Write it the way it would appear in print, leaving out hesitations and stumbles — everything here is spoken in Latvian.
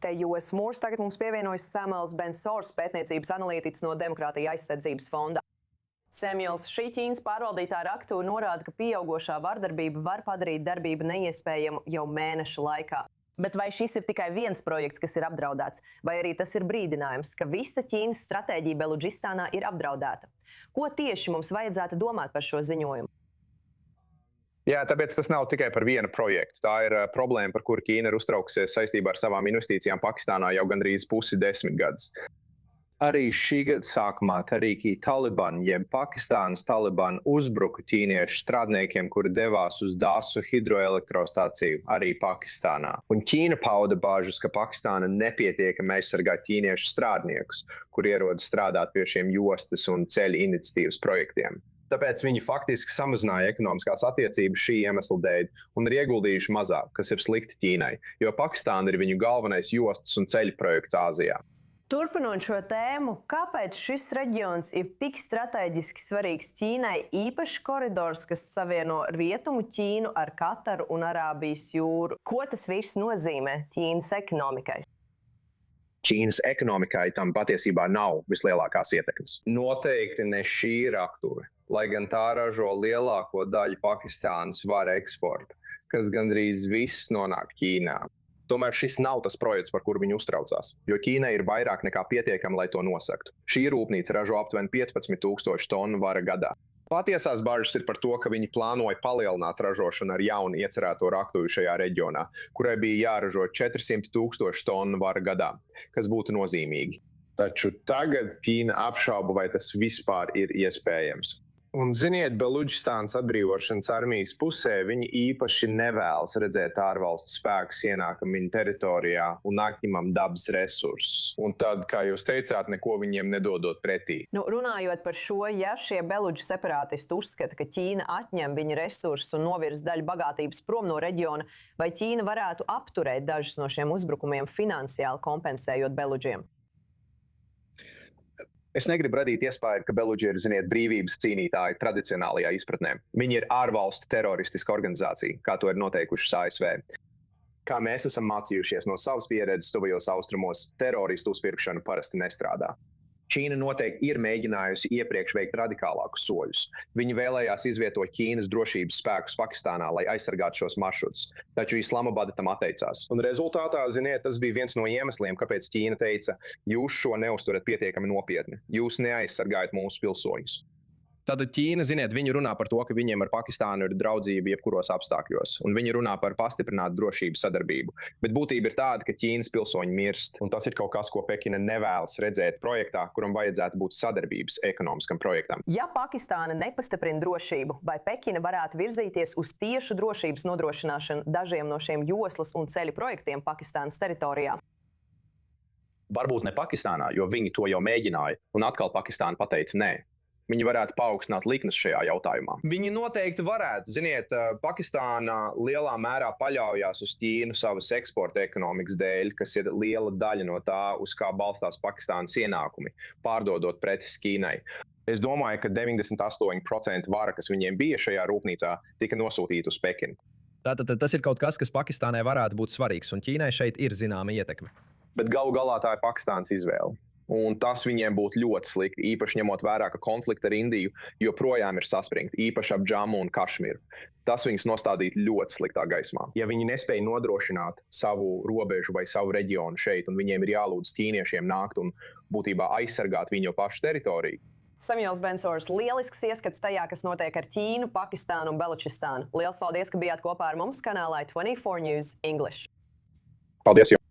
te US Moors. Tagad mums pievienojas Samuels Bensors, pētniecības analītiķis no Demokrātija aizsardzības fonda. Samuels, šī Ķīnas pārvaldītā raktūra norāda, ka pieaugošā vardarbība var padarīt darbību neiespējamu jau mēnešu laikā. Bet vai šis ir tikai viens projekts, kas ir apdraudēts, vai arī tas ir brīdinājums, ka visa Ķīnas stratēģija Beludžistānā ir apdraudēta? Ko tieši mums vajadzētu domāt par šo ziņojumu? Jā, tāpēc tas nav tikai par vienu projektu. Tā ir problēma, par kuru Ķīna ir uztraukusies saistībā ar savām investīcijām Pakistānā jau gandrīz pusi 10 gadus. Arī šī gada sākumā Tarīki Taliban, jeb Pakistānas Taliban, uzbruka ķīniešu strādniekiem, kuri devās uz Dasu hidroelektrostāciju arī Pakistānā. Un Ķīna pauda bāžas, ka Pakistāna nepietiekami aizsargā ķīniešu strādniekus, kuri ierodas strādāt pie šiem jostas un ceļu iniciatīvas projektiem. Tāpēc viņi faktiski samazināja ekonomiskās attiecības šī iemesla dēļ un ir ieguldījuši mazāk, kas ir slikti Ķīnai, jo Pakistāna ir viņu galvenais jostas un ceļu projekts Āzijā. Turpinot šo tēmu, kāpēc šis reģions ir tik strateģiski svarīgs Ķīnai, īpaši koridors, kas savieno Rietumu Ķīnu ar Kataru un Arābijas jūru? Ko tas viss nozīmē Ķīnas ekonomikai? Ķīnas ekonomikai tam patiesībā nav vislielākās ietekmes. Noteikti ne šī rakstura, lai gan tā ražo lielāko daļu Pakistānas vara eksporta, kas gandrīz viss nonāk Ķīnā. Tomēr šis nav tas projekts, par kuru viņi uztraucās, jo Ķīnai ir vairāk nekā pietiekami, lai to nosaktu. Šī rūpnīca ražo aptuveni 15,000 tonu vara gadā. Patiesās bažas ir par to, ka viņi plānoja palielināt ražošanu ar jaunu iecerēto raktūru šajā reģionā, kurai bija jāražo 400,000 tonu vara gadā, kas būtu nozīmīgi. Taču tagad Ķīna apšauba, vai tas vispār ir iespējams. Un ziniet, Beludžistānas atbrīvošanas armijas pusē viņi īpaši nevēlas redzēt ārvalstu spēkus ienākam viņu teritorijā un atņemam dabas resursus. Un tad, kā jūs teicāt, neko viņiem nedodot pretī. Runājot par šo, ja šie Beludžu separātisti uzskata, ka Ķīna atņem viņa resursus un novirz daļu bagātības prom no reģiona, vai Ķīna varētu apturēt dažus no šiem uzbrukumiem finansiāli kompensējot Beludžiem? Es negribu radīt iespēju, ka Beludži ir, brīvības cīnītāji tradicionālajā izpratnē. Viņi ir ārvalstu teroristiska organizācija, kā to ir noteikušas ASV. Kā mēs esam mācījušies no savas pieredzes tuvajos austrumos, teroristu uzpirkšana parasti nestrādā. Ķīna noteikti ir mēģinājusi iepriekš veikt radikālākus soļus. Viņi vēlējās izvietot Ķīnas drošības spēkus Pakistānā, lai aizsargātu šos maršrutus, taču Islamabada tam atteicās. Un rezultātā, tas bija viens no iemesliem, kāpēc Ķīna teica, jūs šo neuzturat pietiekami nopietni, jūs neaizsargājat mūsu pilsoņus. Tātad Ķīna, viņi runā par to, ka viņiem ar Pakistānu ir draudzība jebkuros apstākļos, un viņi runā par pastiprinātu drošības sadarbību. Bet būtība ir tāda, ka Ķīnas pilsoņi mirst, un tas ir kaut kas, ko Pekina nevēlas redzēt projektā, kuram vajadzētu būt sadarbības ekonomiskam projektam. Ja Pakistāna nepastiprina drošību, vai Pekina varētu virzīties uz tiešu drošības nodrošināšanu dažiem no šiem joslas un ceļu projektiem Pakistānas teritorijā? Varbūt ne Pakistānā, jo viņi to jau mēģināja, un atkal Pakistāna pateica nē. Viņi varētu paaugstināt likmes šajā jautājumā. Viņi noteikti varētu. Pakistāna lielā mērā paļaujās uz Ķīnu savas eksporta ekonomikas dēļ, kas ir liela daļa no tā, uz kā balstās Pakistānas ienākumi, pārdodot preces Ķīnai. Es domāju, ka 98% vara, kas viņiem bija šajā rūpnīcā, tika nosūtīta uz Pekinu. Tātad tas ir kaut kas, kas Pakistānai varētu būt svarīgs, un Ķīnai šeit ir zināma ietekme. Bet galu galā tā ir Pakistānas izvēle. Un tas viņiem būtu ļoti slikti, īpaši ņemot vērā, ka konflikti ar Indiju joprojām ir saspringti, īpaši ap Džamu un Kašmiru. Tas viņus nostādītu ļoti sliktā gaismā. Ja viņi nespēja nodrošināt savu robežu vai savu reģionu šeit, un viņiem ir jālūdz ķīniešiem nākt un būtībā aizsargāt viņu pašu teritoriju. Samuels Bensors, lielisks ieskats tajā, kas notiek ar Ķīnu, Pakistānu un Belučistānu. Liels paldies, ka bijāt kopā ar mums kanālā 24 News English. Paldies jums!